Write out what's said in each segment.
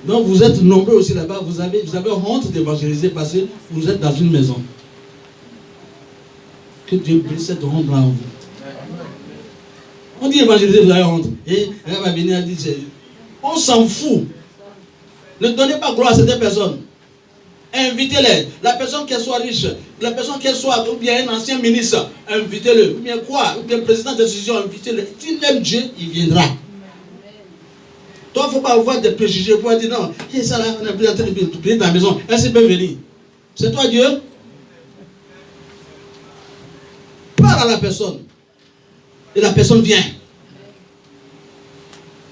Donc vous êtes nombreux aussi là-bas, vous avez honte d'évangéliser parce que vous êtes dans une maison. Que Dieu brise cette honte là en vous. On dit évangéliser, vous avez honte. Et elle va venir et dire, on s'en fout. Ne donnez pas gloire à cette personne. Invitez-les. La personne qu'elle soit riche, la personne qu'elle soit, ou bien un ancien ministre, invitez-le. Ou bien quoi? Ou bien président de décision, invitez-le. S'il aime Dieu, il viendra. Toi, il ne faut pas avoir des préjugés pour dire non, ça là, on est plus en train de prier dans la maison. Est-ce qu'il peut venir? C'est toi Dieu? Parle à la personne. Et la personne vient.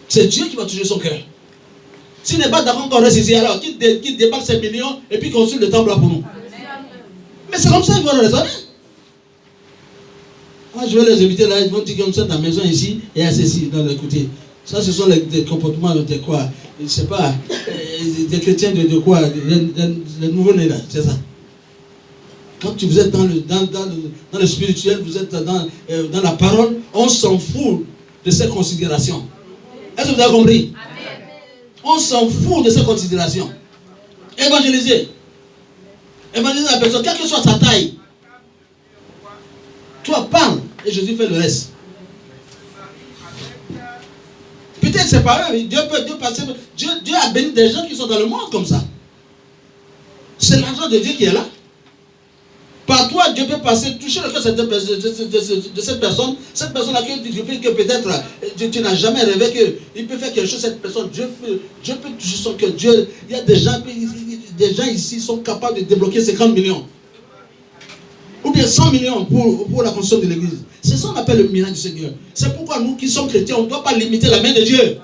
C'est Dieu qui va toucher son cœur. S'il n'est pas d'accord qu'on reste ici, alors qu'il déballe ses millions et puis construit le temple là pour nous. Mais c'est comme ça qu'ils vont raisonner. Moi, je vais les inviter là, ils vont dire qu'on est dans la maison ici et à ceci, dans le côté. Ça, ce sont les comportements de quoi? Je ne sais pas, des chrétiens de quoi? Les nouveaux-nés là, c'est ça. Quand vous êtes dans le spirituel, vous êtes dans la parole, on s'en fout de ces considérations. Est-ce que vous avez compris? Amen. On s'en fout de ces considérations. Évangéliser. Évangéliser la personne, quelle que soit sa taille. Toi, parle et Jésus fait le reste. Peut-être c'est pas eux. Dieu a béni des gens qui sont dans le monde comme ça. C'est l'argent de Dieu qui est là. Par toi, Dieu peut passer, toucher le cœur de cette personne. Cette personne-là que peut-être tu n'as jamais rêvé qu'il peut faire quelque chose. Cette personne, Dieu peut toucher son cœur. Il y a des gens ici qui sont capables de débloquer 50 millions. Ou bien 100 millions pour la construction de l'église. C'est ça qu'on appelle le miracle du Seigneur. C'est pourquoi nous qui sommes chrétiens, on ne doit pas limiter la main de Dieu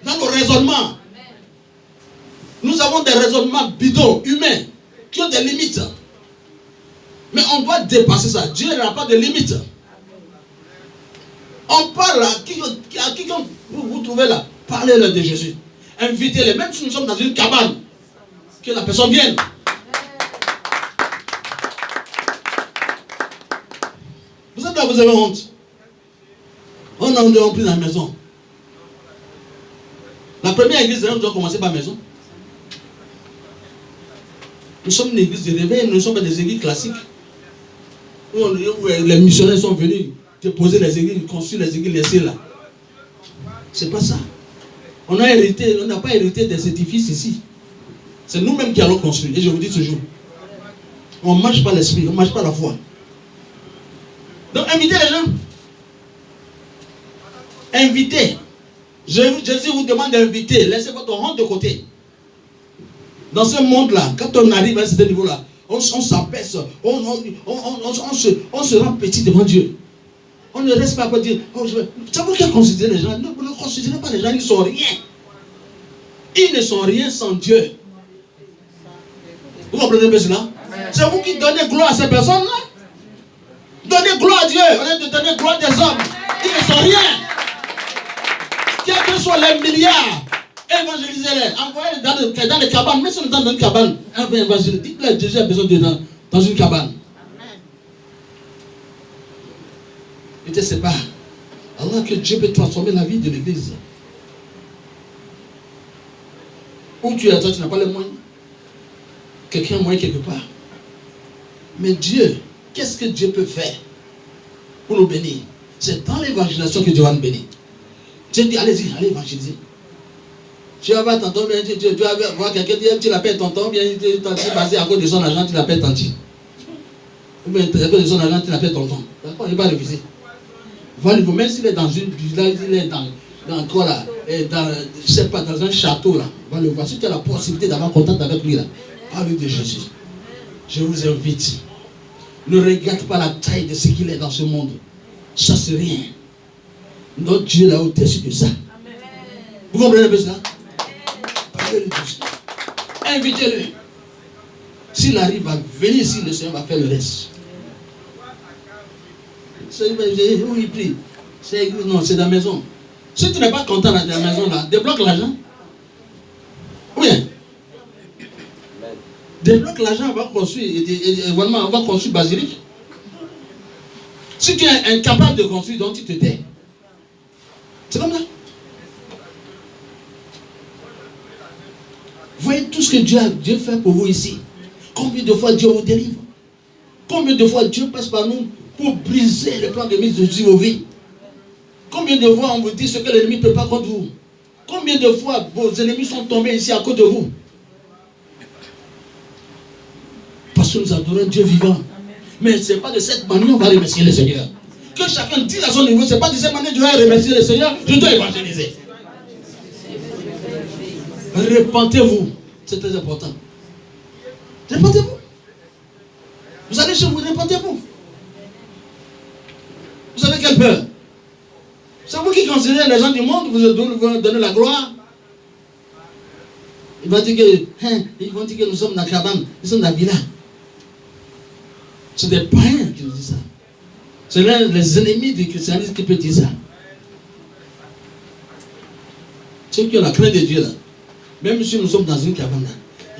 dans nos raisonnements. Nous avons des raisonnements bidons, humains, qui ont des limites. Mais on doit dépasser ça. Dieu n'a pas de limite. On parle à qui vous trouvez là. Parlez-leur de Jésus. Invitez-les. Même si nous sommes dans une cabane, que la personne vienne. Vous êtes là, vous avez honte. On a pris dans la maison. La première église, nous devons commencer par la maison. Nous sommes une église de réveil, nous ne sommes pas des églises classiques. Où les missionnaires sont venus déposer les églises, construire les églises, laisser là. C'est pas ça. On n'a pas hérité des édifices ici. C'est nous-mêmes qui allons construire. Et je vous dis toujours, on ne marche pas l'esprit, on ne marche pas la foi. Donc invitez les gens. Invitez. Jésus vous demande d'inviter. Laissez votre honte de côté. Dans ce monde-là, quand on arrive à ce niveau-là, on s'abaisse, on se rend petit devant Dieu. On ne reste pas pour dire, c'est vous qui considérez les gens. Ne considérez pas les gens, ils ne sont rien. Ils ne sont rien sans Dieu. Vous comprenez bien cela? C'est vous qui donnez gloire à ces personnes-là. Donnez gloire à Dieu, au lieu de donner gloire des hommes. Ils ne sont rien. Quels que soient les milliards, évangélisez-les. Envoyez-les dans les cabanes. Mais si on est dans une cabane, évangélisez. Dites-leur que Jésus a besoin d'eux dans une cabane. Et c'est pas Allah que Dieu peut transformer la vie de l'église. Où tu es, toi, tu n'as pas les moyens. Quelqu'un a moyen quelque part. Mais Dieu, qu'est-ce que Dieu peut faire pour nous bénir? C'est dans l'évangélisation que Dieu va nous bénir. Dieu dit, allez-y, allez évangéliser. Tu vas voir tonton, tu vas voir quelqu'un dire, tu l'appelles tonton, bien, basé à cause de son argent, tu l'appelles tanti. Ou bien, à cause de son argent, tu l'appelles tonton. D'accord, il va refuser. Même s'il est dans une village, il est dans quoi là, je sais pas, dans un château là, va le voir. Si tu as la possibilité d'avoir contact avec lui là, parle de Jésus. Je vous invite. Ne regarde pas la taille de ce qu'il est dans ce monde. Ça c'est rien. Notre Dieu est au-dessus de ça. Vous comprenez un peu ça? Parlez-le de Jésus. Invitez-le. S'il arrive à venir ici, le Seigneur va faire le reste. Où il prie? Non, c'est dans la maison. Si tu n'es pas content dans la maison là, débloque l'argent. Oui. Débloque l'argent, on va construire. On va construire basilique. Si tu es incapable de construire, donc tu te tais. C'est comme ça. Voyez tout ce que Dieu fait pour vous ici. Combien de fois Dieu vous délivre? Combien de fois Dieu passe par nous pour briser le plan de mise de Dieu vos vies? Combien de fois on vous dit ce que l'ennemi ne peut pas contre vous? Combien de fois vos ennemis sont tombés ici à cause de vous? Parce que nous adorons Dieu vivant. Mais ce n'est pas de cette manière qu'on va remercier le Seigneur. Que chacun dise à son niveau, ce n'est pas de cette manière que je vais remercier le Seigneur, je dois évangéliser. Repentez-vous, c'est très important. Repentez-vous. Vous allez chez vous, repentez-vous. Vous avez quelle peur? C'est vous qui considérez les gens du monde, vous donnez la gloire. Ils vont dire que nous sommes dans la cabane, nous sommes dans la villa. C'est des païens qui nous disent ça. C'est les ennemis du christianisme qui peuvent dire ça. Ceux qui ont la crainte de Dieu là, même si nous sommes dans une cabane là,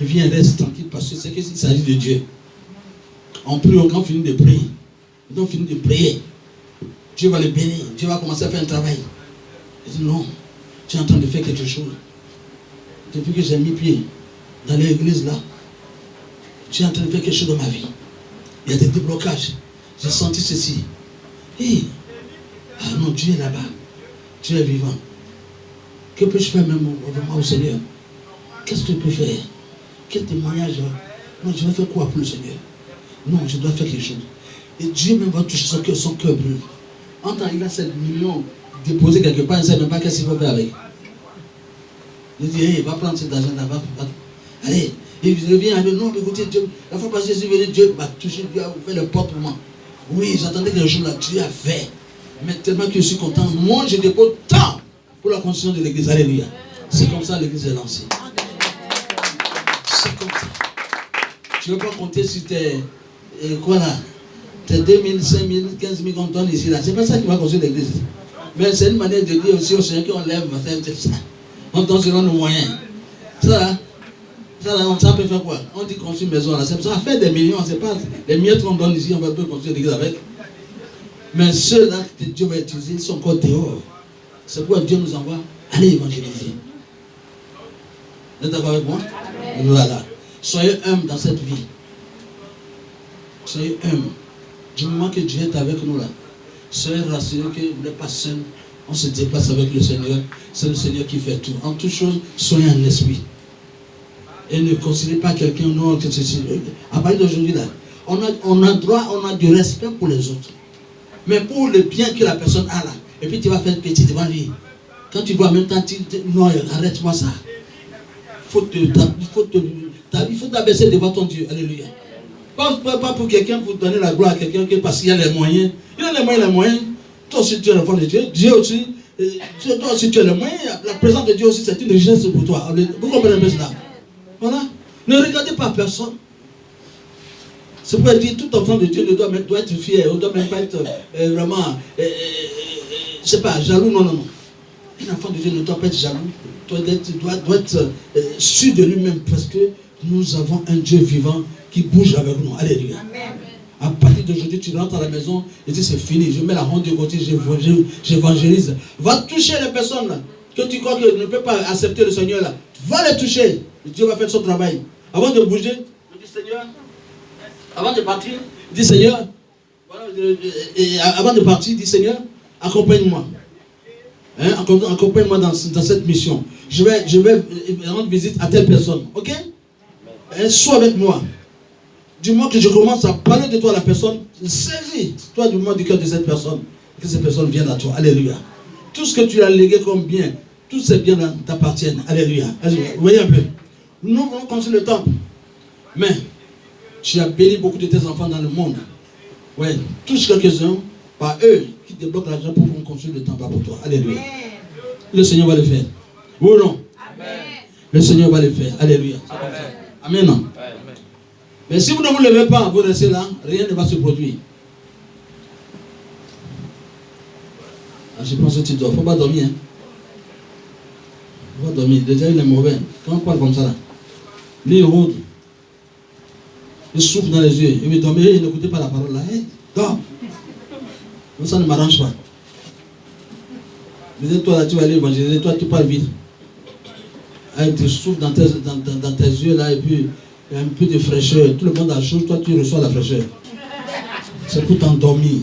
ils viennent rester tranquilles parce que c'est qu'il s'agit de Dieu. On prie, on finit de prier. On finit de prier. Dieu va le bénir. Dieu va commencer à faire un travail. Il dit non, tu es en train de faire quelque chose. Depuis que j'ai mis pied dans l'église là, tu es en train de faire quelque chose dans ma vie. Il y a des déblocages. J'ai senti ceci. Hey. Ah non, Dieu est là-bas. Dieu est vivant. Que peux-je faire même au Seigneur? Qu'est-ce que je peux faire? Quel témoignage? Non, je vais faire quoi pour le Seigneur? Non, je dois faire quelque chose. Et Dieu même va toucher son cœur brûle. En tant qu'il a 7 millions déposés quelque part, il ne sait même pas qu'est-ce qu'il va faire avec. Il dit, hey, va prendre cet argent là-bas. Allez, il revient avec non, écoutez, Dieu, la fois passée, je suis venu, Dieu m'a touché, Dieu a fait le porte pour moi. Oui, j'attendais quelque chose là, Dieu a fait. Mais tellement que je suis content, moi je dépose tant pour la construction de l'église. Alléluia. C'est comme ça que l'église est lancée. C'est comme ça. Tu ne veux pas compter sur tes, quoi là, tes 2000, 5000, 15 000 qu'on donne ici là. C'est pas ça qui va construire l'église. Mais c'est une manière de dire aussi au Seigneur qu'on lève, c'est ça. On donne selon nos moyens. Ça là, ça peut faire quoi? On dit construire une maison là. C'est ça, faire des millions, c'est pas les miettes qu'on donne ici, on va pas construire l'église avec. Mais ceux-là que Dieu va utiliser, ils sont encore dehors. C'est pourquoi Dieu nous envoie aller évangéliser. Vous êtes d'accord avec moi? Amen. Voilà. Soyez humbles dans cette vie. Soyez humbles. Du moment que Dieu est avec nous là, soyez rassurés que vous n'êtes pas seul. On se déplace avec le Seigneur. C'est le Seigneur qui fait tout. En toute chose, soyez en esprit. Et ne considérez pas quelqu'un, non, que ceci. À partir d'aujourd'hui là, on a droit, on a du respect pour les autres. Mais pour le bien que la personne a là, et puis tu vas faire petit devant lui. Quand tu vois en même temps, non, arrête-moi ça. Il faut t'abaisser devant ton Dieu. Alléluia. Pas pour quelqu'un, pour donner la gloire à quelqu'un parce qu'il a les moyens. Il a les moyens. Toi aussi tu es l'enfant de Dieu. Dieu aussi. Toi aussi tu as les moyens. La présence de Dieu aussi, c'est une richesse pour toi. Vous comprenez un peu cela? Voilà. Ne regardez pas personne. C'est pour dire tout enfant de Dieu doit être fier. On ne doit même pas être vraiment, je ne sais pas, jaloux. Non. Un enfant de Dieu ne doit pas être jaloux. Doit être sûr de lui-même parce que nous avons un Dieu vivant qui bouge avec nous. Alléluia. Amen. À partir d'aujourd'hui, tu rentres à la maison et dis c'est fini. Je mets la honte de côté, j'évangélise. Va toucher les personnes là, que tu crois que ne peut pas accepter le Seigneur là. Va les toucher. Dieu va faire son travail. Avant de bouger, je dis Seigneur. Avant de partir, dis Seigneur. Avant de partir, dis Seigneur, accompagne-moi. Accompagne-moi dans cette mission. Je vais rendre visite à telle personne. Ok? Sois avec moi. Du moment que je commence à parler de toi à la personne, saisis-toi du moment du cœur de cette personne. Que cette personne vienne à toi. Alléluia. Tout ce que tu as légué comme bien, tous ces biens t'appartiennent. Alléluia. Vous voyez un peu. Nous voulons construire le temple. Mais tu as béni beaucoup de tes enfants dans le monde. Ouais. Touche quelques-uns par eux qui débloquent l'argent pour construire le temple pour toi. Alléluia. Le Seigneur va le faire. Oui ou non? Amen. Le Seigneur va le faire. Alléluia. Amen. Amen. Mais si vous ne vous levez pas, vous restez là, rien ne va se produire. Je pense que tu dors. Il ne faut pas dormir. Il ne faut pas dormir. Déjà, il est mauvais. Quand on parle comme ça, là, lui, il rôde. Il souffle dans les yeux. Il veut dormir. Il n'écoute pas la parole. Là. Hey, dors. Ça ne m'arrange pas. Vous êtes toi là, tu vas aller évangéliser. Toi, tu parles vite. avec du souffle dans tes yeux là, et puis il y a un peu de fraîcheur. Tout le monde a chaud, toi tu reçois la fraîcheur. C'est pour t'endormir.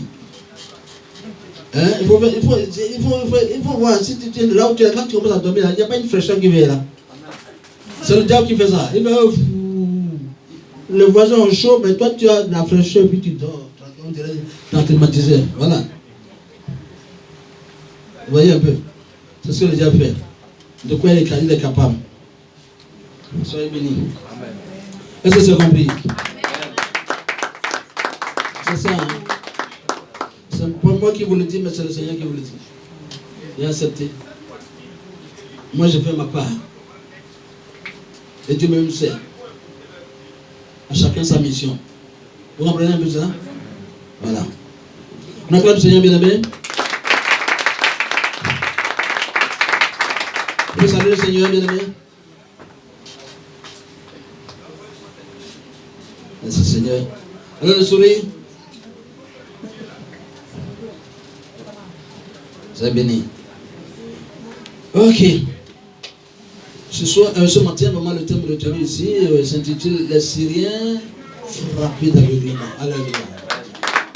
Hein? Il faut voir, si tu es là où tu es, quand tu commences à dormir, il n'y a pas une fraîcheur qui vient là. C'est le diable qui fait ça. Il va, le voisin est chaud, mais toi tu as de la fraîcheur, puis tu dors. On dirait dans le climatiseur. Voilà. Vous voyez un peu. C'est ce que le diable fait. De quoi il est capable. Soyez bénis. Est-ce que c'est compris? C'est ça. Hein? C'est pas moi qui vous le dis, mais c'est le Seigneur qui vous le dit. Et acceptez. Moi, je fais ma part. Et Dieu même sait. À chacun sa mission. Vous comprenez un peu ça? Voilà. On acclame le Seigneur bien-aimé. Vous pouvez saluer le Seigneur bien-aimé. Merci Seigneur. Alors le sourire. Soyez béni. Ok. Ce matin, vraiment, le thème retenu ici s'intitule Les Syriens frappés d'aveuglement. Alléluia.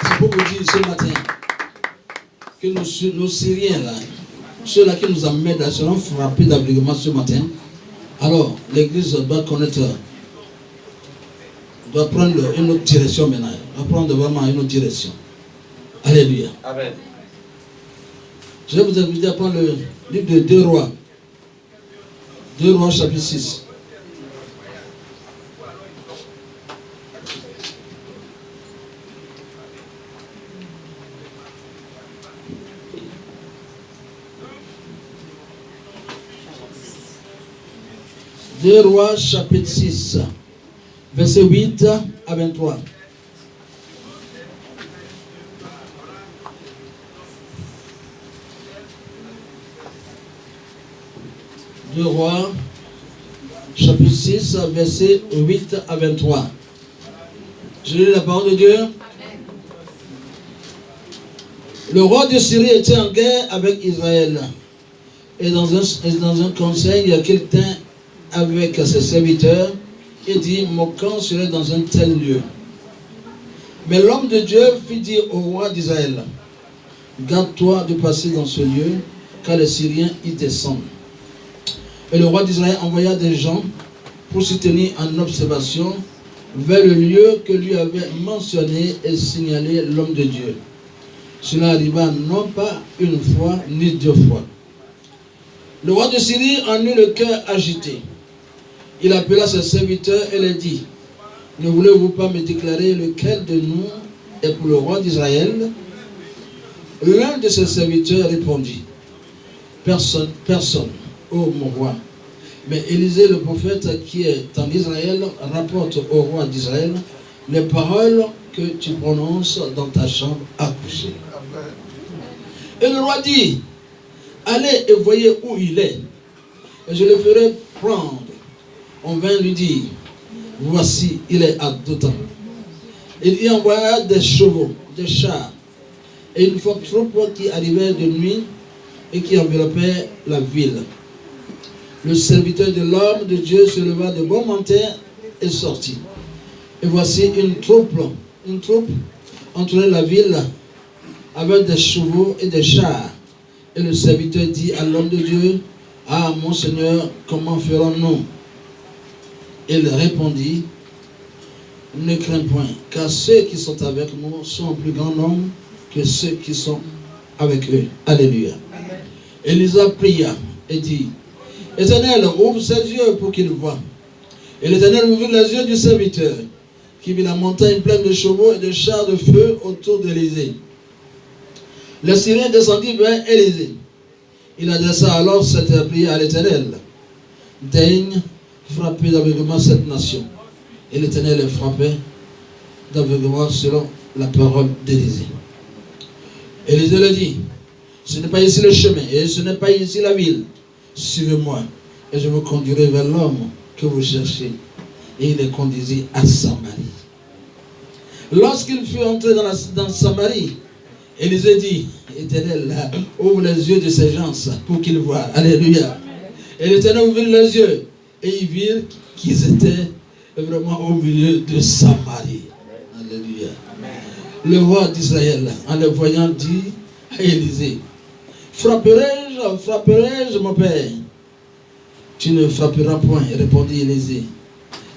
C'est pour vous dire ce matin que nos Syriens, là, ceux-là qui nous amènent, là, seront frappés d'aveuglement ce matin. Alors, l'Église doit connaître, doit prendre une autre direction maintenant. Doit prendre vraiment une autre direction. Alléluia. Amen. Je vais vous inviter à prendre le livre de 2 Rois. 2 Rois chapitre 6. Deux Rois chapitre 6, verset 8 à 23. Deux Rois, chapitre 6, verset 8 à 23. Je lis la parole de Dieu. Le roi de Syrie était en guerre avec Israël. Et dans un conseil, qu'il tint avec ses serviteurs, et dit, mon camp serait dans un tel lieu. Mais l'homme de Dieu fit dire au roi d'Israël, garde-toi de passer dans ce lieu, car les Syriens y descendent. Et le roi d'Israël envoya des gens pour se tenir en observation vers le lieu que lui avait mentionné et signalé l'homme de Dieu. Cela arriva non pas une fois ni 2 fois. Le roi de Syrie en eut le cœur agité. Il appela ses serviteurs et leur dit, ne voulez-vous pas me déclarer lequel de nous est pour le roi d'Israël? L'un de ses serviteurs répondit, personne, personne, ô mon roi. Mais Élisée le prophète qui est en Israël rapporte au roi d'Israël les paroles que tu prononces dans ta chambre à coucher. Et le roi dit, allez et voyez où il est, et je le ferai prendre. On vint lui dire, voici, il est à Dothan. Il y envoya des chevaux, des chars, et une forte troupe qui arrivait de nuit et qui enveloppait la ville. Le serviteur de l'homme de Dieu se leva de bon matin et sortit. Et voici une troupe entourait la ville avec des chevaux et des chars. Et le serviteur dit à l'homme de Dieu, ah mon Seigneur, comment ferons-nous? Il répondit, ne crains point, car ceux qui sont avec nous sont en plus grand nombre que ceux qui sont avec eux. Alléluia. Élisa pria et dit, Éternel, ouvre ses yeux pour qu'il voie. Et l'Éternel ouvrit les yeux du serviteur, qui vit la montagne pleine de chevaux et de chars de feu autour d'Élysée. Le Syrien descendit vers Élysée. Il adressa alors cette prière à l'Éternel. Daigne frapper d'aveuglement cette nation. Et l'Éternel est frappé d'aveuglement selon la parole d'Élysée. Élysée le dit, ce n'est pas ici le chemin, et ce n'est pas ici la ville. Suivez-moi, et je vous conduirai vers l'homme que vous cherchez. Et il les conduisit à Samarie. Lorsqu'il fut entré dans Samarie, Élisée dit, Éternel, ouvre les yeux de ces gens pour qu'ils voient. Alléluia. Et l'Éternel ouvrit leurs yeux. Et ils virent qu'ils étaient vraiment au milieu de Samarie. Alléluia. Le roi d'Israël, en le voyant, dit à Élisée, frapperai-je, mon père? Tu ne frapperas point, répondit Élisée.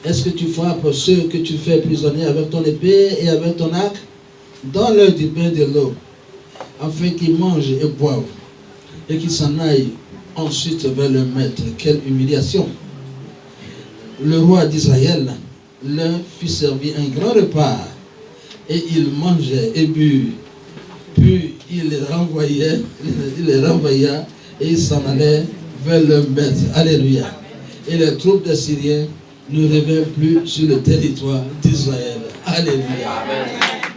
Est-ce que tu frappes ceux que tu fais prisonniers avec ton épée et avec ton arc? Donne-leur du pain et de l'eau, afin qu'ils mangent et boivent, et qu'ils s'en aillent ensuite vers le maître. Quelle humiliation! Le roi d'Israël leur fit servir un grand repas, et ils mangeaient et burent. Puis il les renvoya, et ils s'en allaient vers le maître. Alléluia. Et les troupes des Syriens ne revinrent plus sur le territoire d'Israël. Alléluia.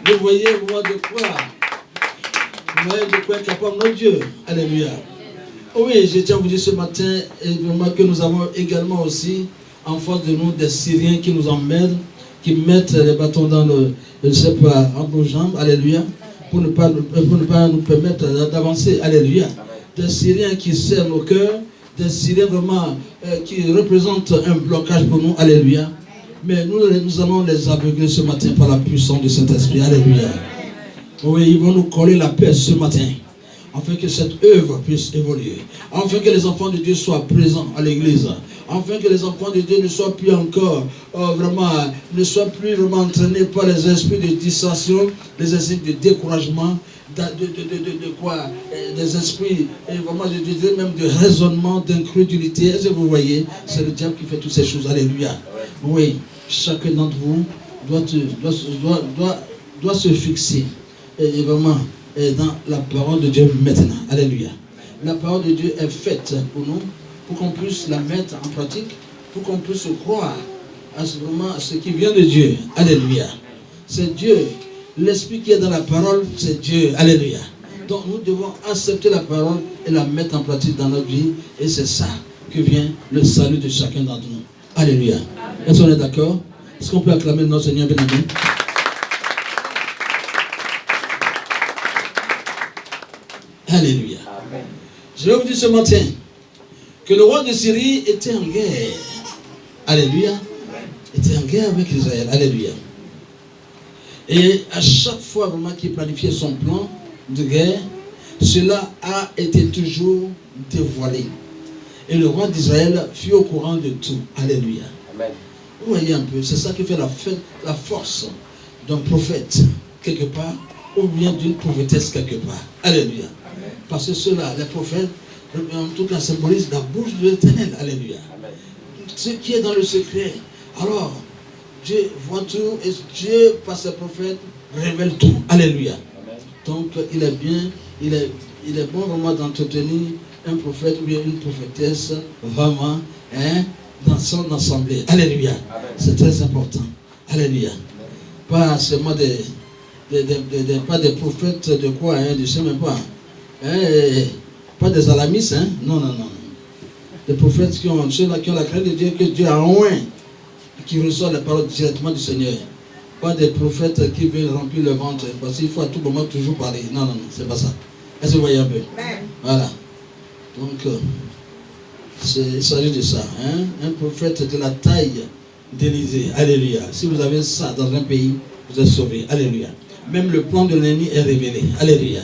Vous voyez, de quoi est capable notre Dieu. Alléluia. Oui, je tiens à vous dire ce matin vraiment que nous avons également aussi en face de nous des Syriens qui nous emmènent, qui mettent les bâtons dans entre nos jambes. Alléluia. Pour ne pas nous permettre d'avancer. Alléluia. Des Syriens qui serrent nos cœurs, des Syriens vraiment qui représentent un blocage pour nous. Alléluia. Mais nous allons les aveugler ce matin par la puissance de Saint-Esprit. Alléluia. Oui, ils vont nous coller la paix ce matin, afin que cette œuvre puisse évoluer, afin que les enfants de Dieu soient présents à l'église, afin que les enfants de Dieu ne soient plus encore ne soient plus vraiment entraînés par les esprits de distraction, les esprits de découragement, des esprits vraiment même de raisonnement, d'incrédulité. Est-ce que vous voyez, c'est le diable qui fait toutes ces choses. Alléluia. Oui, chacun d'entre vous doit se fixer et vraiment dans la parole de Dieu maintenant. Alléluia. La parole de Dieu est faite pour nous, pour qu'on puisse la mettre en pratique, pour qu'on puisse croire à ce qui vient de Dieu. Alléluia. C'est Dieu. L'esprit qui est dans la parole, c'est Dieu. Alléluia. Donc nous devons accepter la parole et la mettre en pratique dans notre vie. Et c'est ça que vient le salut de chacun d'entre nous. Alléluia. Est-ce qu'on est d'accord? Est-ce qu'on peut acclamer notre Seigneur bien-aimé? Alléluia. Amen. Je vais vous dire ce matin que le roi de Syrie était en guerre. Alléluia. Était en guerre avec Israël. Alléluia. Et à chaque fois vraiment qu'il planifiait son plan de guerre, cela a été toujours dévoilé. Et le roi d'Israël fut au courant de tout. Alléluia. Amen. Vous voyez un peu, c'est ça qui fait la force d'un prophète quelque part, ou bien d'une prophétesse quelque part. Alléluia. Amen. Parce que cela, les prophètes, en tout cas, symbolisent la bouche de l'Éternel. Alléluia. Amen. Ce qui est dans le secret. Alors, Dieu voit tout et Dieu, par ses prophètes, révèle tout. Alléluia. Amen. Donc, il est bon vraiment d'entretenir un prophète ou bien une prophétesse vraiment dans son assemblée. Alléluia. C'est très important. Alléluia. Amen. Pas seulement pas des prophètes de quoi, je ne sais même pas. Pas des alamistes, non. Des prophètes ceux-là qui ont la crainte de Dieu, que Dieu a oint, qui reçoivent la parole directement du Seigneur. Pas des prophètes qui veulent remplir le ventre, parce qu'il faut à tout moment toujours parler. Non, c'est pas ça. Est-ce que vous voyez un peu? Voilà. Donc, il s'agit de ça. Un prophète de la taille d'Élisée. Alléluia. Si vous avez ça dans un pays, vous êtes sauvés. Alléluia. Même le plan de l'ennemi est révélé. Alléluia.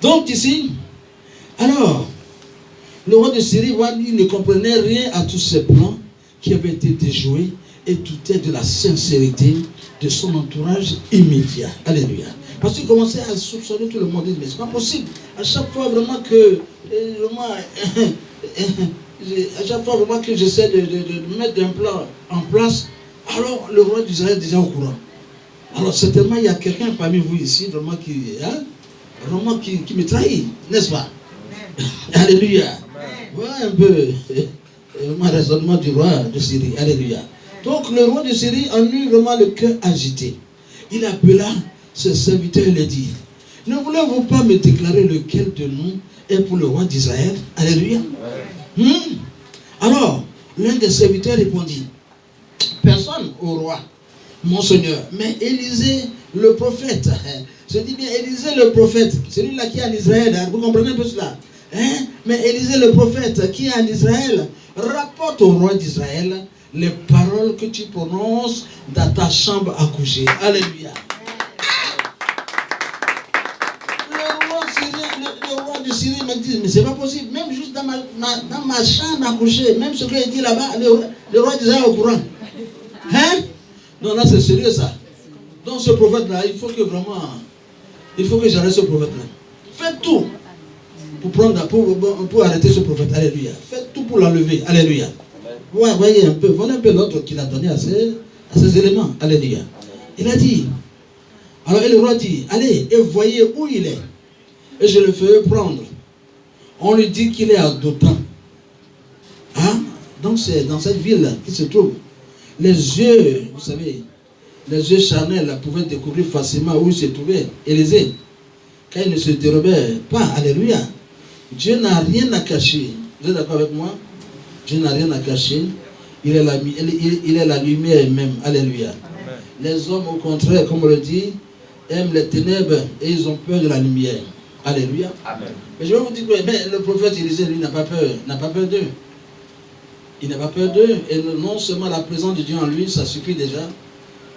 Donc ici, alors, le roi de Syrie, il ne comprenait rien à tous ces plans qui avaient été déjoués et doutait de la sincérité de son entourage immédiat. Alléluia. Parce qu'il commençait à soupçonner tout le monde. Mais c'est pas possible. À chaque fois vraiment que j'essaie de mettre un plan en place, alors le roi d'Israël est déjà au courant. Alors certainement il y a quelqu'un parmi vous ici vraiment qui me trahit, n'est-ce pas? Alléluia. Voilà un peu le raisonnement du roi de Syrie. Alléluia. Donc le roi de Syrie en eut vraiment le cœur agité. Il appela ses serviteurs et les dit: ne voulez-vous pas me déclarer lequel de nous est pour le roi d'Israël? Alléluia. Alors, l'un des serviteurs répondit: personne au roi, mon Seigneur, mais Élisée le prophète. Je dis bien Élisée le prophète, celui-là qui est en Israël, vous comprenez un peu cela? Hein? Mais Élisée le prophète qui est en Israël rapporte au roi d'Israël les paroles que tu prononces dans ta chambre à coucher. Alléluia. Le roi de Syrie me dit, mais c'est pas possible, même juste dans ma chambre à coucher, même ce qu'il dit là-bas, le roi d'Israël est au courant. Hein? Non, là c'est sérieux ça. Donc ce prophète-là, il faut que j'arrête ce prophète-là. Faites tout pour arrêter ce prophète. Alléluia. Faites tout pour l'enlever. Alléluia. Ouais, voyez un peu, voilà un peu l'ordre qu'il a donné à ces éléments. Alléluia. Il a dit, alors le roi dit, allez et voyez où il est. Et je le ferai prendre. On lui dit qu'il est à Dothan. Hein? Donc c'est dans cette ville qu'il se trouve. Les yeux, vous savez, les yeux charnels pouvaient découvrir facilement où il se trouvait Élisée. Quand il ne se dérobait pas. Alléluia. Dieu n'a rien à cacher. Vous êtes d'accord avec moi? Dieu n'a rien à cacher. Il est la lumière même. Alléluia. Amen. Les hommes, au contraire, comme on le dit, aiment les ténèbres et ils ont peur de la lumière. Alléluia. Amen. Mais je vais vous dire que le prophète Élisée, lui, n'a pas peur d'eux. Il n'a pas peur d'eux. Et non seulement la présence de Dieu en lui, ça suffit déjà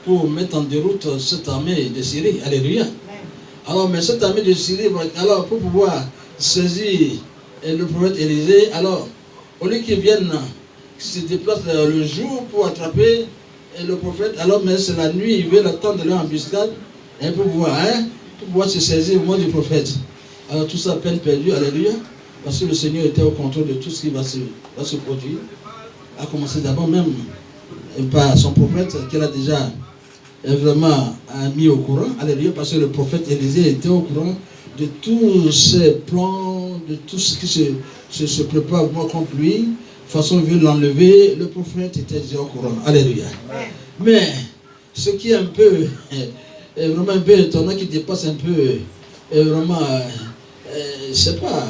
pour mettre en déroute cette armée de Syrie. Alléluia. Amen. Alors, mais cette armée de Syrie, alors pour pouvoir saisir le prophète Élisée, alors, au lieu qu'ils viennent, qu'ils se déplacent le jour pour attraper le prophète, alors mais c'est la nuit, ils veulent attendre leur embuscade pour pouvoir se saisir au moment du prophète. Alors tout ça, peine perdue, alléluia, parce que le Seigneur était au contrôle de tout ce qui va se produire. A commencé d'abord même par son prophète qu'elle a déjà vraiment mis au courant, alléluia, parce que le prophète Élisée était au courant de tous ses plans, de tout ce qui se prépare contre lui. De toute façon, il veut l'enlever. Le prophète était déjà au courant. Alléluia. Mais ce qui est un peu, vraiment un peu étonnant, qui dépasse un peu, vraiment, je ne sais pas,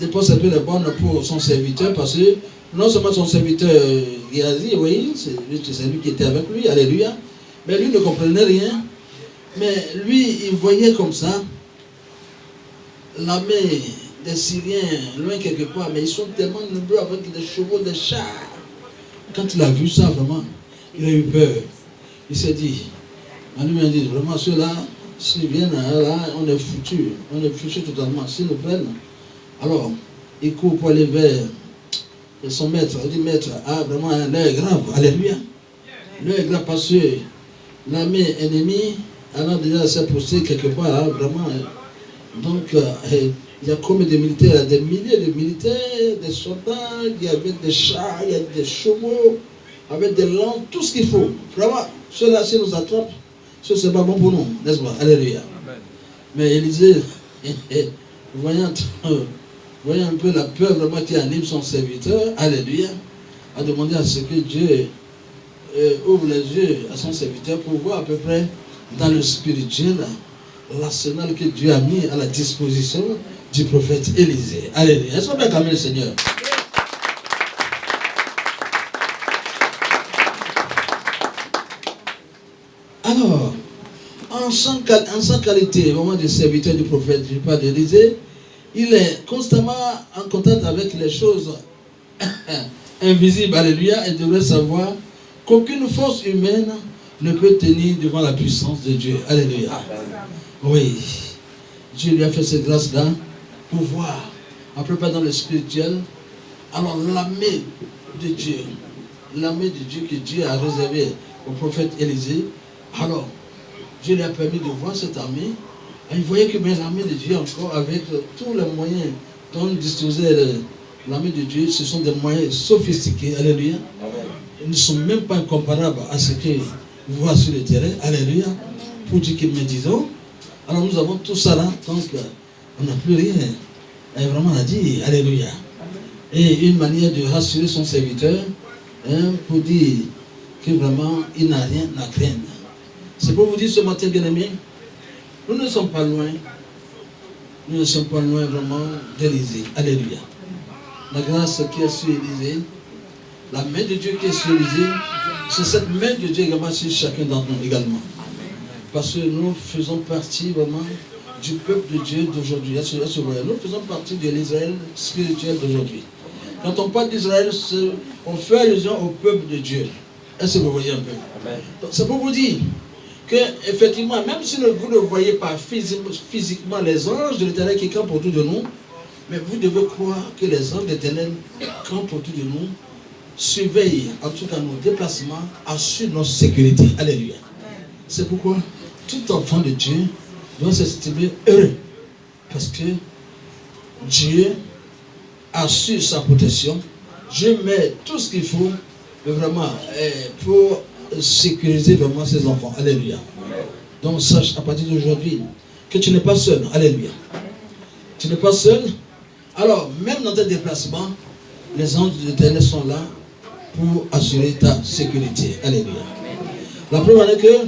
dépasse un peu les bornes pour son serviteur, parce que non seulement son serviteur Géasi, oui, c'est lui qui était avec lui, alléluia, mais lui ne comprenait rien. Mais lui, il voyait comme ça l'armée des Syriens, loin quelque part, mais ils sont tellement nombreux avec des chevaux, des chars. Quand il a vu ça, vraiment, il a eu peur. Il s'est dit, lui m'a dit, vraiment, ceux-là, s'ils viennent là, on est foutus totalement. S'ils nous prennent, alors, il court pour aller vers son maître. Il dit, maître, vraiment, l'heure est grave, alléluia. L'heure est grave parce que l'armée ennemie, alors déjà s'est poussée quelque part, vraiment. Donc, il y a combien de militaires? Des milliers de militaires, des soldats, il y avait des chars, il y a des chevaux, avec des lances, tout ce qu'il faut. Vraiment, ceux-là, s'ils nous attrapent, c'est pas bon pour nous, n'est-ce pas? Alléluia. Amen. Mais Élisée, voyant un peu la peur vraiment qui anime son serviteur, alléluia, a demandé à ce que Dieu ouvre les yeux à son serviteur pour voir à peu près dans le spirituel l'arsenal que Dieu a mis à la disposition du prophète Élisée. Alléluia. Est-ce qu'on peut acclamer le Seigneur? Alors, en sa qualité, au moment du serviteur du prophète, je parle d'Élisée, il est constamment en contact avec les choses invisibles. Alléluia. Et devrait savoir qu'aucune force humaine ne peut tenir devant la puissance de Dieu. Alléluia. Oui. Dieu lui a fait cette grâce-là pour voir, après pas dans le spirituel, alors l'armée de Dieu que Dieu a réservée au prophète Élisée, alors Dieu lui a permis de voir cette armée, et il voyait que l'armée de Dieu encore, avec tous les moyens dont disposait l'armée de Dieu, ce sont des moyens sophistiqués, alléluia. Ils ne sont même pas comparables à ce qu'il voit sur le terrain, alléluia, pour dire qu'ils me disent. Alors nous avons tout ça là, donc on n'a plus rien. Et vraiment on a dit, alléluia. Et une manière de rassurer son serviteur, pour dire que vraiment il n'a rien à craindre. C'est pour vous dire ce matin, bien aimé, nous ne sommes pas loin. Nous ne sommes pas loin vraiment d'Élisée. Alléluia. La grâce qui est sur Élisée, la main de Dieu qui est sur Élisée, c'est cette main de Dieu également sur chacun d'entre nous également. Parce que nous faisons partie vraiment du peuple de Dieu d'aujourd'hui. Nous faisons partie de l'Israël spirituel d'aujourd'hui. Quand on parle d'Israël, on fait allusion au peuple de Dieu. Est-ce que vous voyez un peu? C'est pour vous dire que, effectivement, même si vous ne voyez pas physiquement les anges de l'Éternel qui campent autour de nous, mais vous devez croire que les anges de l'Éternel campent autour de nous, surveillent en tout cas nos déplacements, assurent notre sécurité. Alléluia. C'est pourquoi tout enfant de Dieu doit s'estimer heureux. Parce que Dieu assure sa protection. Dieu met tout ce qu'il faut vraiment pour sécuriser vraiment ses enfants. Alléluia. Donc sache à partir d'aujourd'hui que tu n'es pas seul. Alléluia. Tu n'es pas seul. Alors, même dans tes déplacements, les anges de l'Éternel sont là pour assurer ta sécurité. Alléluia. La preuve est que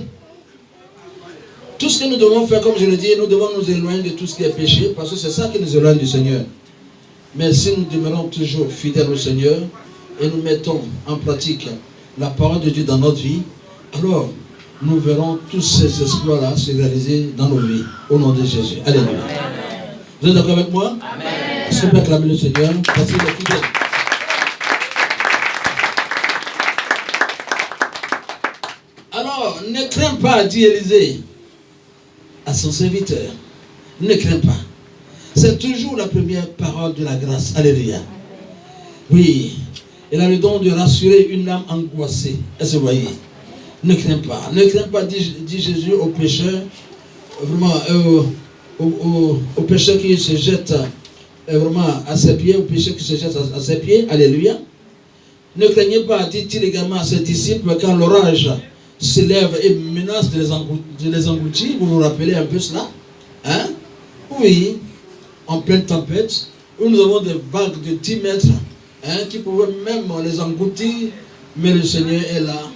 tout ce que nous devons faire, comme je le dis, nous devons nous éloigner de tout ce qui est péché, parce que c'est ça qui nous éloigne du Seigneur. Mais si nous demeurons toujours fidèles au Seigneur et nous mettons en pratique la parole de Dieu dans notre vie, alors nous verrons tous ces exploits-là se réaliser dans nos vies. Au nom de Jésus. Alléluia. Vous êtes d'accord avec moi? Amen. Est-ce qu'on peut acclamer le Seigneur? Parce qu'il est fidèle. Alors, ne crains pas, dit Élisée à son serviteur. Ne crains pas. C'est toujours la première parole de la grâce. Alléluia. Oui. Il a le don de rassurer une âme angoissée. Est-ce que vous voyez? Ne crains pas. Ne crains pas, dit Jésus aux pécheurs. Vraiment, aux pécheurs qui se jettent vraiment à ses pieds. Aux pécheurs qui se jettent à ses pieds. Alléluia. Ne craignez pas, dit-il également à ses disciples, quand l'orage s'élève et menace de les engloutir. Vous vous rappelez un peu cela? Hein? Oui. En pleine tempête, où nous avons des vagues de 10 mètres qui pouvaient même les engloutir, mais le Seigneur est là,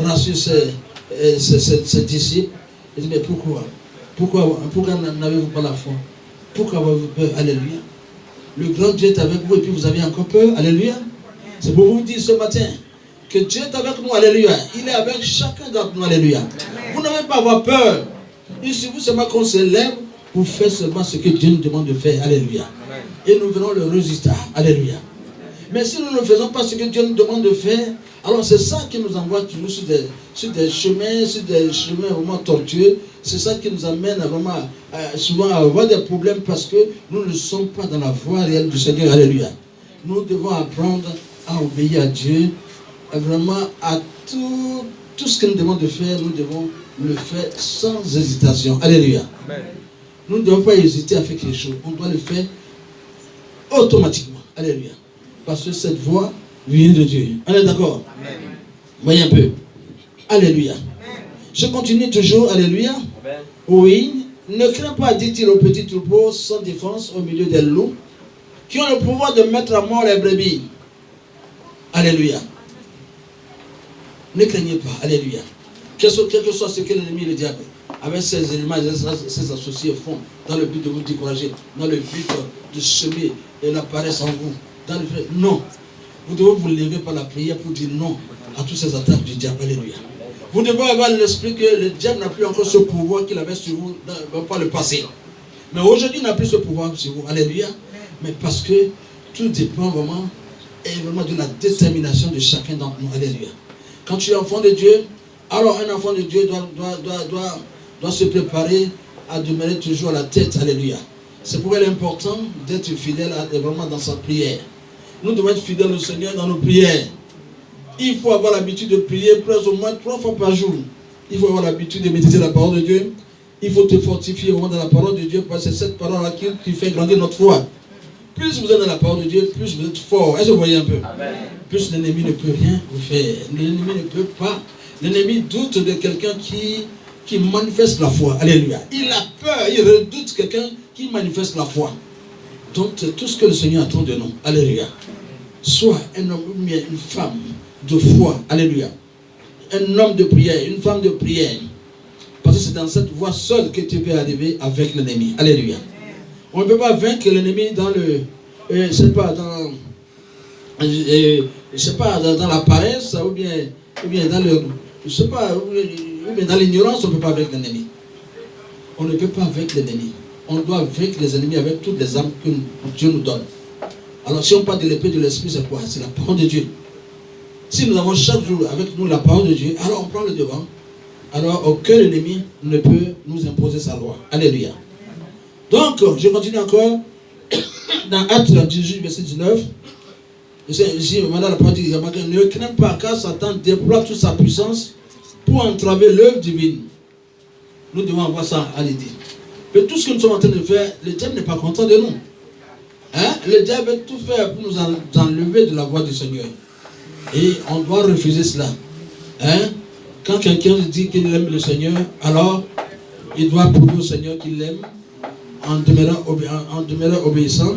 rassure ses disciples. Il dit, mais pourquoi n'avez-vous pas la foi? Pourquoi avez-vous peur? Alléluia. Le grand Dieu est avec vous et puis vous avez encore peur. Alléluia. C'est pour vous dire ce matin que Dieu est avec nous. Alléluia. Il est avec chacun d'entre nous. Alléluia. Vous n'avez pas à avoir peur. Il suffit seulement qu'on se lève pour faire seulement ce que Dieu nous demande de faire. Alléluia. Et nous verrons le résultat. Alléluia. Mais si nous ne faisons pas ce que Dieu nous demande de faire, alors c'est ça qui nous envoie toujours sur des chemins vraiment tortueux. C'est ça qui nous amène vraiment souvent à avoir des problèmes parce que nous ne sommes pas dans la voie réelle du Seigneur. Alléluia. Nous devons apprendre à obéir à Dieu, vraiment à tout ce qu'il nous demande de faire, nous devons le faire sans hésitation. Alléluia. Amen. Nous ne devons pas hésiter à faire quelque chose. On doit le faire automatiquement. Alléluia. Parce que cette voie vient de Dieu. On est d'accord? Voyez un peu. Alléluia. Amen. Je continue toujours. Alléluia. Amen. Oui. Ne crains pas, dit-il au petit troupeau sans défense au milieu des loups, qui ont le pouvoir de mettre à mort les brebis. Alléluia. Ne craignez pas. Alléluia. Quel que soit ce que l'ennemi, le diable, avec ses éléments, ses associés font, dans le but de vous décourager, dans le but de semer la paresse en vous. Non. Vous devez vous lever par la prière pour dire non à toutes ces attaques du diable. Alléluia. Vous devez avoir l'esprit que le diable n'a plus encore ce pouvoir qu'il avait sur vous par le passé. Mais aujourd'hui, il n'a plus ce pouvoir sur vous. Alléluia. Mais parce que tout dépend vraiment de la détermination de chacun d'entre nous. Alléluia. Quand tu es enfant de Dieu, alors un enfant de Dieu doit se préparer à demeurer toujours à la tête. Alléluia. C'est pourquoi il est important d'être fidèle vraiment dans sa prière. Nous devons être fidèles au Seigneur dans nos prières. Il faut avoir l'habitude de prier presque au moins 3 fois par jour. Il faut avoir l'habitude de méditer la parole de Dieu. Il faut te fortifier au moins dans la parole de Dieu parce que c'est cette parole-là qui fait grandir notre foi. Plus vous êtes dans la parole de Dieu, plus vous êtes fort. Est-ce que vous voyez un peu? Amen. Plus l'ennemi ne peut rien vous faire. L'ennemi ne peut pas. L'ennemi doute de quelqu'un qui manifeste la foi. Alléluia. Il a peur, il redoute quelqu'un qui manifeste la foi. Donc c'est tout ce que le Seigneur attend de nous. Alléluia. Soit un homme ou bien une femme de foi. Alléluia. Un homme de prière, une femme de prière. Parce que c'est dans cette voie seule que tu peux arriver avec l'ennemi. Alléluia. On ne peut pas vaincre l'ennemi dans dans la paresse ou bien dans le, ou bien dans l'ignorance, on ne peut pas vaincre l'ennemi. on ne peut pas vaincre l'ennemi. On doit vaincre les ennemis avec toutes les armes que Dieu nous donne. Alors si on parle de l'épée de l'esprit, c'est quoi? C'est la parole de Dieu. Si nous avons chaque jour avec nous la parole de Dieu, alors on prend le devant. Alors aucun ennemi ne peut nous imposer sa loi. Alléluia. Donc, je continue encore. Dans Actes 18, verset 19. Ici, maintenant la parole dit, ne crains pas car Satan déploie toute sa puissance pour entraver l'œuvre divine. Nous devons avoir ça à l'idée. Mais tout ce que nous sommes en train de faire, le diable n'est pas content de nous. Hein? Le diable veut tout faire pour nous enlever de la voie du Seigneur. Et on doit refuser cela. Hein? Quand quelqu'un dit qu'il aime le Seigneur, alors il doit prouver au Seigneur qu'il l'aime en demeurant obéissant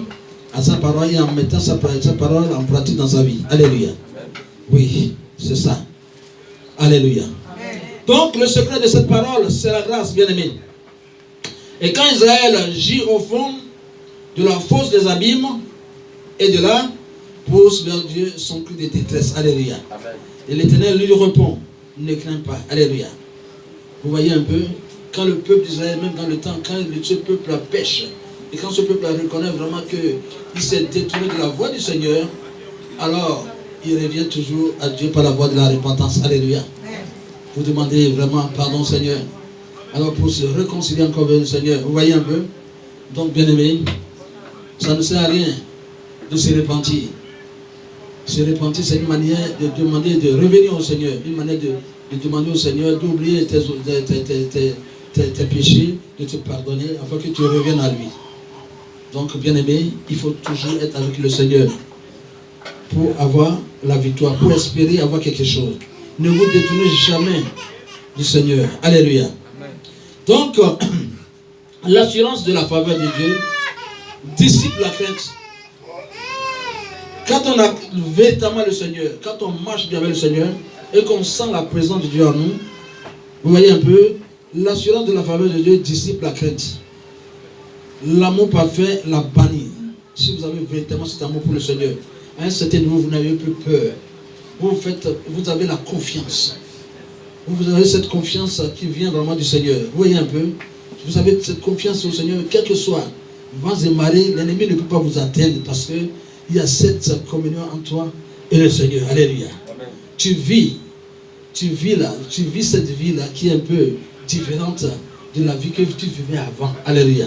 à sa parole et en mettant sa parole en pratique dans sa vie. Alléluia. Oui, c'est ça. Alléluia. Donc le secret de cette parole, c'est la grâce, bien-aimé. Et quand Israël gît au fond de la fosse des abîmes et de là, pousse vers Dieu son cri de détresse. Alléluia. Amen. Et l'Éternel lui répond, ne crains pas. Alléluia. Vous voyez un peu, quand le peuple d'Israël, même dans le temps, quand ce peuple pêche, et quand ce peuple reconnaît vraiment qu'il s'est détourné de la voie du Seigneur, alors il revient toujours à Dieu par la voie de la repentance. Alléluia. Vous demandez vraiment pardon, Seigneur. Alors pour se réconcilier encore avec le Seigneur, vous voyez un peu. Donc bien aimé, ça ne sert à rien de se repentir. Se repentir, c'est une manière de demander de revenir au Seigneur, une manière de demander au Seigneur d'oublier tes péchés, de te pardonner afin que tu reviennes à lui. Donc bien aimé, il faut toujours être avec le Seigneur pour avoir la victoire, pour espérer avoir quelque chose. Ne vous détournez jamais du Seigneur. Alléluia. Donc, l'assurance de la faveur de Dieu dissipe la crainte. Quand on a véritablement le Seigneur, quand on marche bien avec le Seigneur et qu'on sent la présence de Dieu en nous, vous voyez un peu, l'assurance de la faveur de Dieu dissipe la crainte. L'amour parfait la bannit. Si vous avez véritablement cet amour pour le Seigneur, à un certain niveau, vous n'avez plus peur. Vous avez la confiance. Vous avez cette confiance qui vient vraiment du Seigneur. Vous voyez un peu, vous avez cette confiance au Seigneur, quel que soit vents et marées, l'ennemi ne peut pas vous atteindre parce qu'il y a cette communion entre toi et le Seigneur. Alléluia. Amen. Tu vis cette vie-là qui est un peu différente de la vie que tu vivais avant. Alléluia.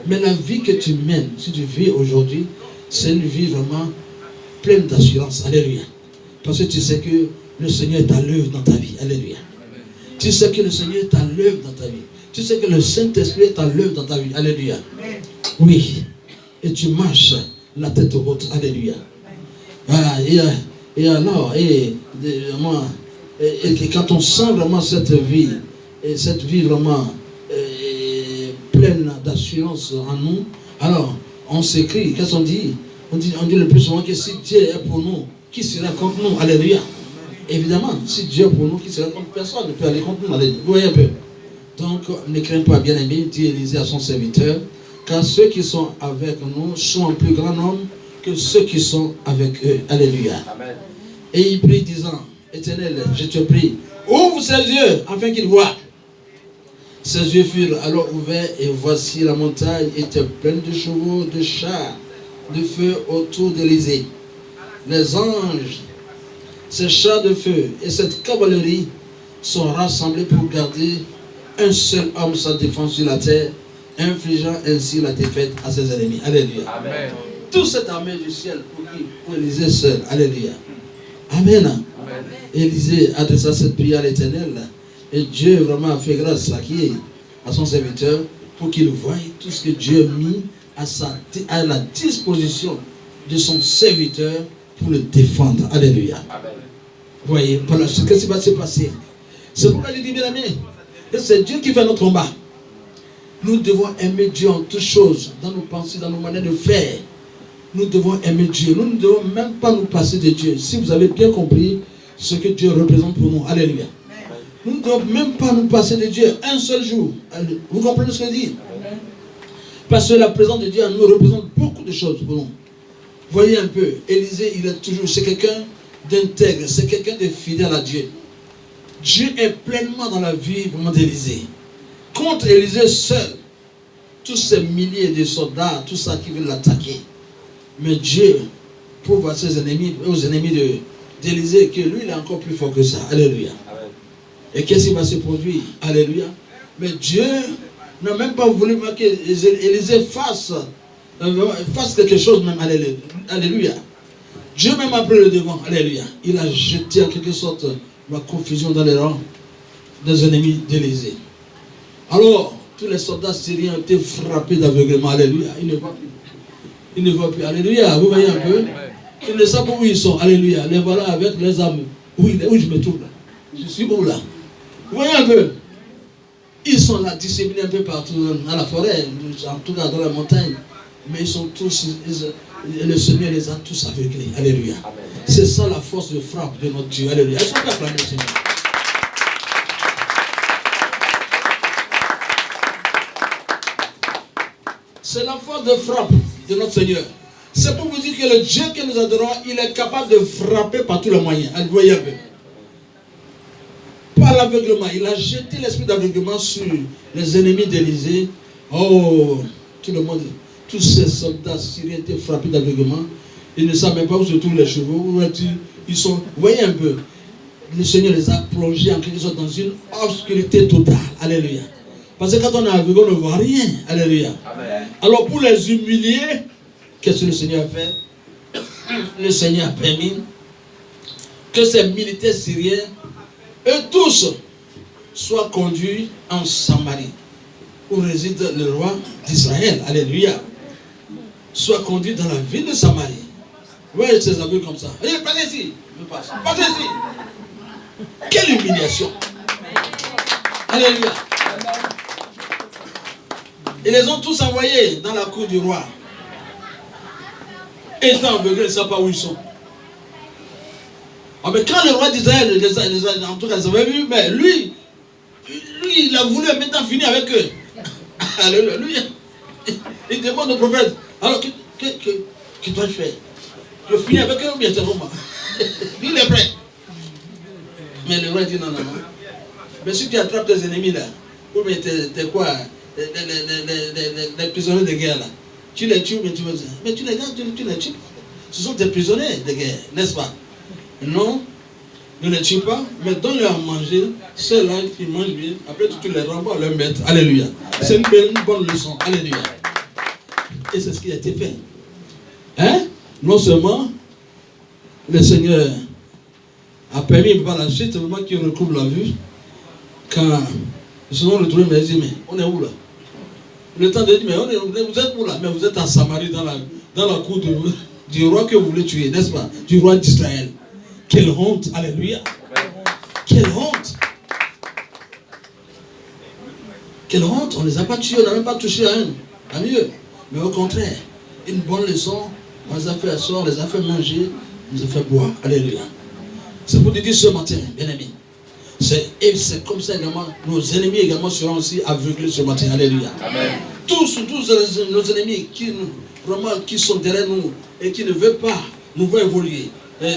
Mais la vie que tu mènes, si tu vis aujourd'hui, c'est une vie vraiment pleine d'assurance. Alléluia. Parce que tu sais que le Seigneur est à l'œuvre dans ta vie. Alléluia. Tu sais que le Seigneur est à l'œuvre dans ta vie. Tu sais que le Saint-Esprit est à l'œuvre dans ta vie. Alléluia. Oui. Et tu marches la tête haute. Alléluia. Voilà. Et alors, quand on sent vraiment cette vie vraiment pleine d'assurance en nous, alors on s'écrit, qu'est-ce qu'on dit? On dit le plus souvent que si Dieu est pour nous, qui sera contre nous? Alléluia. Évidemment, si Dieu est pour nous, qui sera contre personne ne peut aller contre nous. Alléluia. Vous voyez un peu. Donc, ne crains pas, bien-aimé, dit Élisée à son serviteur, car ceux qui sont avec nous sont un plus grand nombre que ceux qui sont avec eux. Alléluia. Amen. Et il prie disant, Éternel, je te prie, ouvre ses yeux afin qu'il voie. Ses yeux furent alors ouverts et voici la montagne était pleine de chevaux, de chars, de feu autour d'Élisée. Les anges, ces chars de feu et cette cavalerie sont rassemblés pour garder un seul homme sans défense sur la terre, infligeant ainsi la défaite à ses ennemis. Alléluia. Amen. Toute cette armée du ciel pour Élisée seul. Alléluia. Amen. Amen. Élisée adressa cette prière à l'Éternel et Dieu vraiment a fait grâce à son serviteur pour qu'il voie tout ce que Dieu a mis à la disposition de son serviteur pour le défendre. Alléluia. Amen. Voyez, voilà ce qui va se passer. C'est pourquoi il dit, bien aimé, c'est Dieu qui fait notre combat. Nous devons aimer Dieu en toutes choses, dans nos pensées, dans nos manières de faire. Nous devons aimer Dieu. Nous ne devons même pas nous passer de Dieu. Si vous avez bien compris ce que Dieu représente pour nous. Alléluia. Nous ne devons même pas nous passer de Dieu un seul jour. Vous comprenez ce que je dis? Parce que la présence de Dieu nous représente beaucoup de choses pour nous. Voyez un peu, Élisée, c'est quelqu'un d'intègre, c'est quelqu'un de fidèle à Dieu. Dieu est pleinement dans la vie vraiment d'Élisée. Contre Élisée seul, tous ces milliers de soldats, tout ça qui veulent l'attaquer. Mais Dieu prouve à ses ennemis, aux ennemis d'Élisée, que lui, il est encore plus fort que ça. Alléluia. Amen. Et qu'est-ce qui va se produire? Alléluia. Mais Dieu n'a même pas voulu que Élisée fasse quelque chose même. Alléluia. Dieu même a pris le devant. Alléluia. Il a jeté en quelque sorte la confusion dans les rangs des ennemis d'Élisée. Alors, tous les soldats syriens ont été frappés d'aveuglement. Alléluia. Ils ne voient plus. Ils ne voient plus. Alléluia. Vous voyez un peu? Ils ne savent pas où ils sont. Alléluia. Les voilà avec les armes. Où je me trouve là? Je suis où là? Vous voyez un peu? Ils sont là, disséminés un peu partout dans la forêt, en tout cas dans la montagne. Mais ils sont tous, le Seigneur les a tous aveuglés. Alléluia. C'est ça la force de frappe de notre Dieu. Alléluia. Est-ce qu'on peut acclamer le Seigneur? C'est la force de frappe de notre Seigneur. C'est pour vous dire que le Dieu que nous adorons, il est capable de frapper par tous les moyens. Allez, voyez un peu. Par l'aveuglement, il a jeté l'esprit d'aveuglement sur les ennemis d'Élisée. Oh, tout le monde, tous ces soldats syriens étaient frappés d'aveuglement. Ils ne savent même pas où se trouvent les chevaux. Ils sont, vous voyez un peu, le Seigneur les a plongés en quelque sorte dans une obscurité totale. Alléluia. Parce que quand on est aveugle, on ne voit rien. Alléluia. Amen. Alors pour les humilier, qu'est-ce que le Seigneur a fait? Le Seigneur a permis que ces militaires syriens, eux tous, soient conduits en Samarie, où réside le roi d'Israël. Alléluia. Soient conduits dans la ville de Samarie. Vous voyez ces aveugles comme ça. Allez, passez ici. Passez ici. Quelle humiliation. Alléluia. Ils les ont tous envoyés dans la cour du roi. Et ils sont aveuglés, ils ne savent pas où ils sont. Ah, mais quand le roi d'Israël, en tout cas, ils avaient vu, mais lui, il a voulu maintenant finir avec eux. Alléluia. Lui, il demande au prophète, alors, que dois-je faire? Je finis avec eux ou bien c'est moi? Lui, il est prêt. Mais le roi dit non. Mais si tu attrapes tes ennemis là, ou bien t'es quoi? Les prisonniers de guerre là. Tu les tues, mais tu les gardes, tu les tues. Ce sont des prisonniers de guerre, n'est-ce pas? Non, ne les tue pas, mais donne-leur à manger. Ceux-là qui mangent bien, après tu les renvoies à leur maître. Alléluia. C'est une bonne leçon. Alléluia. Et c'est ce qui a été fait. Hein? Non seulement le Seigneur a permis par la suite, vraiment qu'il recouvre la vue, quand ils se sont retrouvés, mais ils disent, mais on est où là? Le temps de dire, mais vous êtes où là? Mais vous êtes en Samarie, dans la cour du roi que vous voulez tuer, n'est-ce pas? Du roi d'Israël. Quelle honte, alléluia. Quelle honte. Quelle honte, on ne les a pas tués, on n'a même pas touché à un. À mieux. Mais au contraire, une bonne leçon, on les a fait asseoir, on les a fait manger, on les a fait boire. Alléluia. C'est pour te dire ce matin, bien amis. Et c'est comme ça également, nos ennemis également seront aussi aveuglés ce matin. Alléluia. Amen. Tous nos ennemis qui sont derrière nous et qui ne veulent pas nous voir évoluer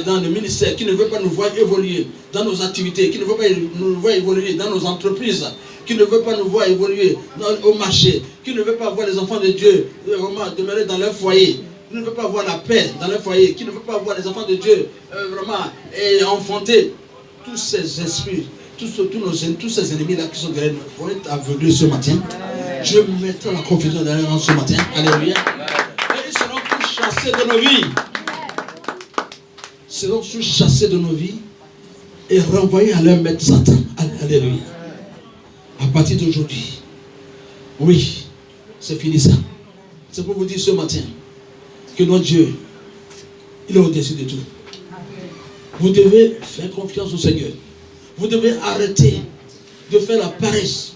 dans le ministère, qui ne veulent pas nous voir évoluer dans nos activités, qui ne veulent pas nous voir évoluer dans nos entreprises, qui ne veulent pas nous voir évoluer au marché, qui ne veulent pas voir les enfants de Dieu vraiment demeurer dans leur foyer, qui ne veulent pas voir la paix dans leur foyer, qui ne veulent pas voir les enfants de Dieu vraiment enfanter. Tous ces esprits, tous ces ennemis-là qui sont derrière nous vont être aveuglés ce matin. Je mettrai la confusion derrière nous ce matin. Alléluia. Et ils seront tous chassés de nos vies. Ils seront tous chassés de nos vies et renvoyés à leur maître Satan. Alléluia. À partir d'aujourd'hui, oui, c'est fini ça. C'est pour vous dire ce matin que notre Dieu, il est au-dessus de tout. Vous devez faire confiance au Seigneur. Vous devez arrêter de faire la paresse.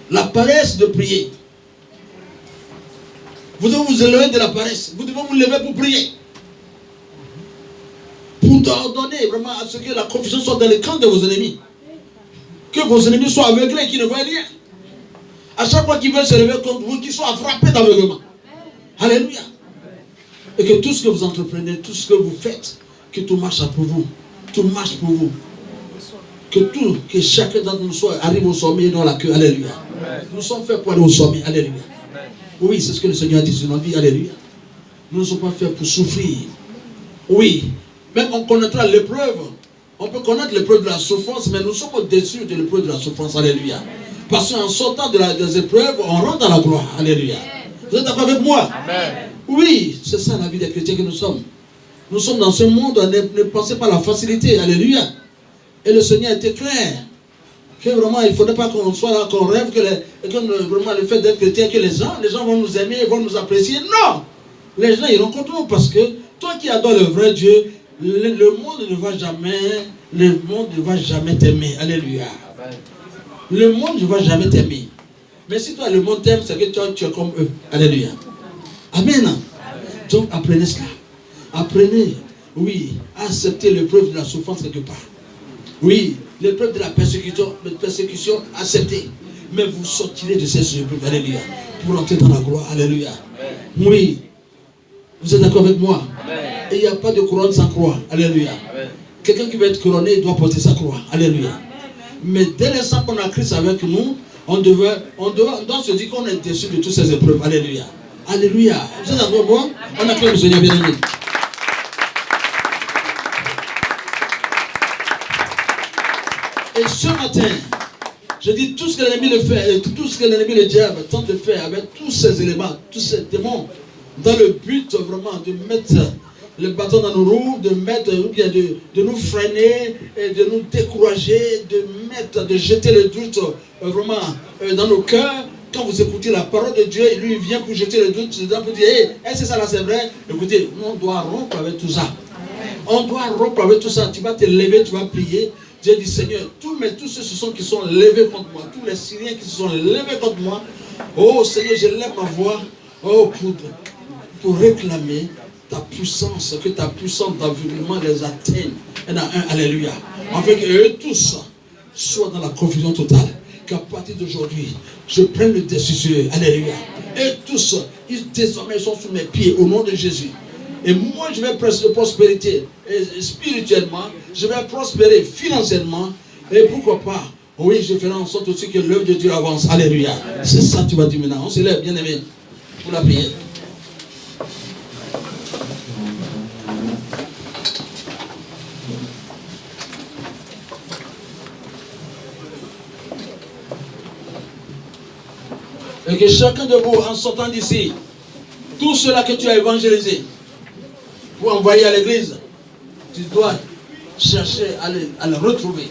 La paresse de prier. Vous devez vous élever de la paresse. Vous devez vous lever pour prier. Pour ordonner vraiment à ce que la confusion soit dans les camps de vos ennemis. Que vos ennemis soient aveuglés, qu'ils ne voient rien. À chaque fois qu'ils veulent se lever contre vous, qu'ils soient frappés d'aveuglement. Alléluia. Et que tout ce que vous entreprenez, tout ce que vous faites, que tout marche pour vous. Tout marche pour vous. Que chacun d'entre nous arrive au sommet et dans la queue. Alléluia. Nous sommes faits pour aller au sommet. Alléluia. Oui, c'est ce que le Seigneur a dit sur notre vie. Alléluia. Nous ne sommes pas faits pour souffrir. Oui. Même on connaîtra l'épreuve. On peut connaître l'épreuve de la souffrance, mais nous sommes au-dessus de l'épreuve de la souffrance. Alléluia. Parce qu'en sortant des épreuves, on rentre dans la gloire. Alléluia. Vous êtes d'accord avec moi? Amen. Oui, c'est ça la vie des chrétiens que nous sommes. Nous sommes dans ce monde, ne pensez pas à la facilité. Alléluia. Et le Seigneur était clair. Que vraiment, il ne faudrait pas qu'on soit là, qu'on rêve, que vraiment le fait d'être chrétien, que les gens vont nous aimer, vont nous apprécier. Non! Les gens iront contre nous parce que toi qui adores le vrai Dieu, le monde ne va jamais t'aimer. Alléluia. Amen. Le monde ne va jamais t'aimer. Mais si toi, le monde t'aime, c'est que toi, tu es comme eux. Alléluia. Amen. Amen. Donc, apprenez cela. Apprenez, oui, à accepter l'épreuve de la souffrance quelque part. Oui, l'épreuve de la persécution, acceptez. Mais vous sortirez de ces épreuves. Alléluia. Pour entrer dans la gloire. Alléluia. Amen. Oui. Vous êtes d'accord avec moi? Amen. Et il n'y a pas de couronne sans croix. Alléluia. Quelqu'un qui veut être couronné, il doit porter sa croix. Alléluia. Amen. Mais dès l'instant qu'on a Christ avec nous, on doit se dire qu'on est déçu de toutes ces épreuves. Alléluia. Alléluia. Vous êtes d'accord avec moi? On a créé le Seigneur bien-aimé. Et ce matin, je dis tout ce que l'ennemi le fait, tout ce que l'ennemi le diable tente de faire avec tous ces éléments, tous ces démons, dans le but vraiment de mettre le bâton dans nos roues, de nous freiner, et de nous décourager, de jeter le doute vraiment dans nos cœurs. Quand vous écoutez la parole de Dieu, lui vient pour jeter le doute, pour dire, hey, est-ce que ça là c'est vrai? Écoutez, on doit rompre avec tout ça. On doit rompre avec tout ça. Tu vas te lever, tu vas prier. Dieu dit, Seigneur, tous ceux qui sont levés contre moi, tous les Syriens qui se sont levés contre moi, oh Seigneur, je lève ma voix pour réclamer ta puissance, que ta puissance d'environnement les atteigne. Et dans un, alléluia. Afin qu'eux tous soient dans la confusion totale. Qu'à partir d'aujourd'hui, je prenne le dessus sur eux. Alléluia. Et tous, désormais, sont sous mes pieds au nom de Jésus. Et moi, je vais prospérité spirituellement, je vais prospérer financièrement, et pourquoi pas, oui, je ferai en sorte aussi que l'œuvre de Dieu avance. Alléluia. C'est ça que tu vas dire maintenant. On se lève, bien aimé, pour la prière. Et que chacun de vous, en sortant d'ici, tout cela que tu as évangélisé, pour envoyer à l'église, tu dois chercher à le retrouver,